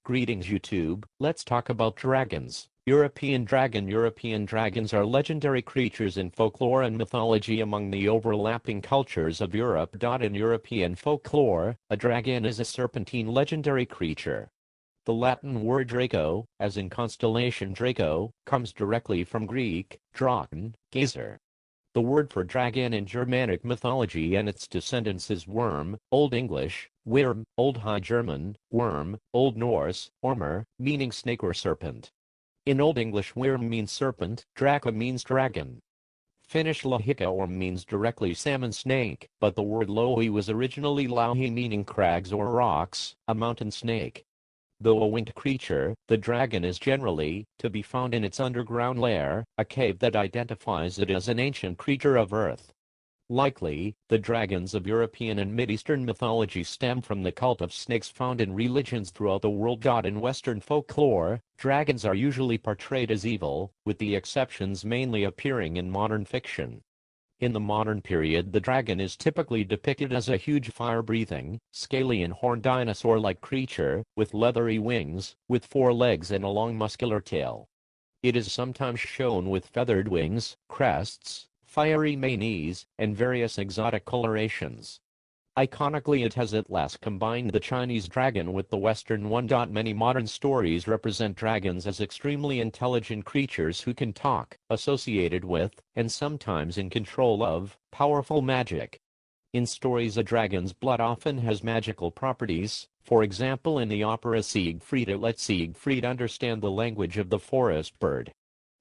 Greetings YouTube, let's talk about dragons. European dragons are legendary creatures in folklore and mythology among the overlapping cultures of Europe. In European folklore, a dragon is a serpentine legendary creature. The Latin word Draco, as in constellation Draco, comes directly from Greek, draken, gazer. The word for dragon in Germanic mythology and its descendants is worm, Old English, Wyrm, Old High German, worm, Old Norse, ormr, meaning snake or serpent. In Old English Wyrm means serpent, Draka means dragon. Finnish lohika orm means directly salmon snake, but the word lohi was originally lauhi meaning crags or rocks, a mountain snake. Though a winged creature, the dragon is generally to be found in its underground lair, a cave that identifies it as an ancient creature of earth. Likely, the dragons of European and Mid-Eastern mythology stem from the cult of snakes found in religions throughout the world. In Western folklore, dragons are usually portrayed as evil, with the exceptions mainly appearing in modern fiction. In the modern period, the dragon is typically depicted as a huge fire-breathing, scaly and horned dinosaur-like creature, with leathery wings, with 4 legs and a long muscular tail. It is sometimes shown with feathered wings, crests, fiery manes, and various exotic colorations. Iconically, it has at last combined the Chinese dragon with the Western one. Many modern stories represent dragons as extremely intelligent creatures who can talk, associated with, and sometimes in control of, powerful magic. In stories, a dragon's blood often has magical properties. For example, in the opera Siegfried, it lets Siegfried understand the language of the forest bird.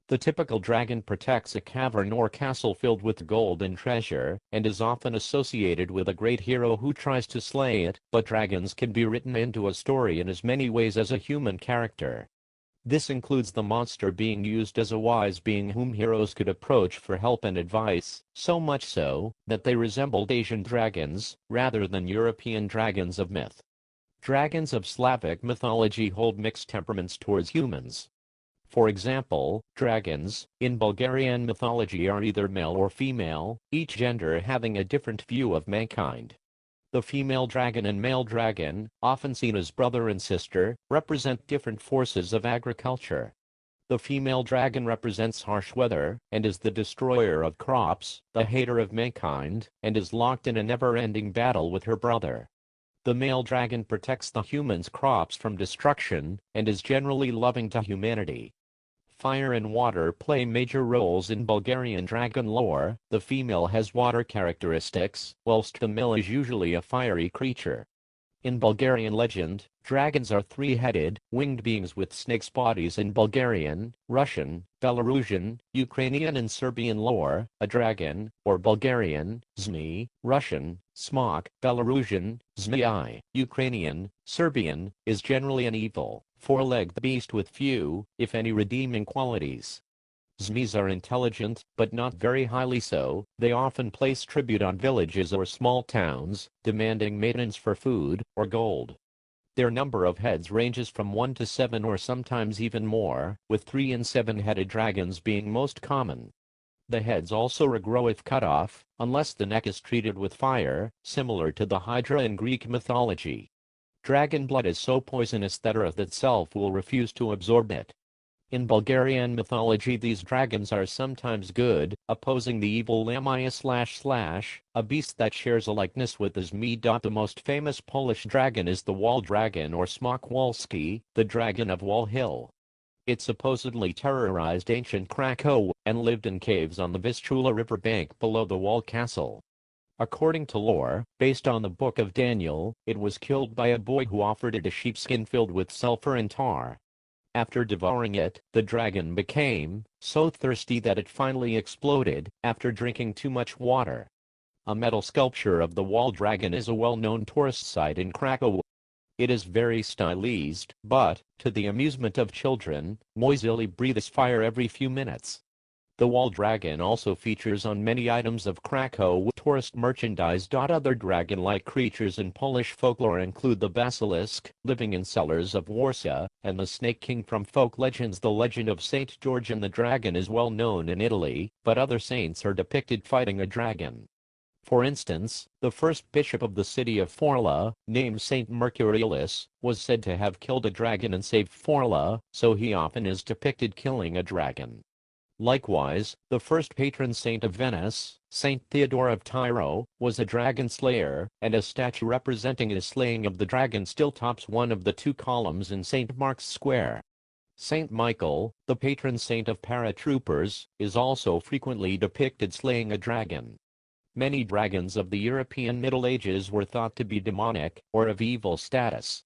The typical dragon protects a cavern or castle filled with gold and treasure, and is often associated with a great hero who tries to slay it, but dragons can be written into a story in as many ways as a human character. This includes the monster being used as a wise being whom heroes could approach for help and advice, so much so, that they resembled Asian dragons, rather than European dragons of myth. Dragons of Slavic mythology hold mixed temperaments towards humans. For example, dragons, in Bulgarian mythology are either male or female, each gender having a different view of mankind. The female dragon and male dragon, often seen as brother and sister, represent different forces of agriculture. The female dragon represents harsh weather, and is the destroyer of crops, the hater of mankind, and is locked in a never-ending battle with her brother. The male dragon protects the humans' crops from destruction, and is generally loving to humanity. Fire and water play major roles in Bulgarian dragon lore. The female has water characteristics, whilst the male is usually a fiery creature. In Bulgarian legend, dragons are 3-headed, winged beings with snakes' bodies. In Bulgarian, Russian, Belarusian, Ukrainian and Serbian lore, a dragon, or Bulgarian, Zmi, Russian, Smok, Belarusian, Zmei, Ukrainian, Serbian, is generally an evil, 4-legged beast with few, if any, redeeming qualities. Zmis are intelligent, but not very highly so. They often place tribute on villages or small towns, demanding maintenance for food or gold. Their number of heads ranges from 1 to 7 or sometimes even more, with 3 and 7-headed dragons being most common. The heads also regrow if cut off, unless the neck is treated with fire, similar to the Hydra in Greek mythology. Dragon blood is so poisonous that Earth itself will refuse to absorb it. In Bulgarian mythology, these dragons are sometimes good, opposing the evil Lamia / a beast that shares a likeness with the Zmi. The most famous Polish dragon is the Wall Dragon or Smok Wolski, the dragon of Wall Hill. It supposedly terrorized ancient Krakow, and lived in caves on the Vistula river bank below the walled castle. According to lore, based on the Book of Daniel, it was killed by a boy who offered it a sheepskin filled with sulfur and tar. After devouring it, the dragon became so thirsty that it finally exploded, after drinking too much water. A metal sculpture of the wall dragon is a well-known tourist site in Krakow. It is very stylized, but, to the amusement of children, Moisili breathes fire every few minutes. The wall dragon also features on many items of Krakow tourist merchandise. Other dragon-like creatures in Polish folklore include the basilisk, living in cellars of Warsaw, and the Snake King from folk legends. The legend of Saint George and the dragon is well known in Italy, but other saints are depicted fighting a dragon. For instance, the first bishop of the city of Forla, named Saint Mercurialis, was said to have killed a dragon and saved Forla, so he often is depicted killing a dragon. Likewise, the first patron saint of Venice, Saint Theodore of Tyro, was a dragon slayer, and a statue representing his slaying of the dragon still tops one of the two columns in St. Mark's Square. Saint Michael, the patron saint of paratroopers, is also frequently depicted slaying a dragon. Many dragons of the European Middle Ages were thought to be demonic, or of evil status.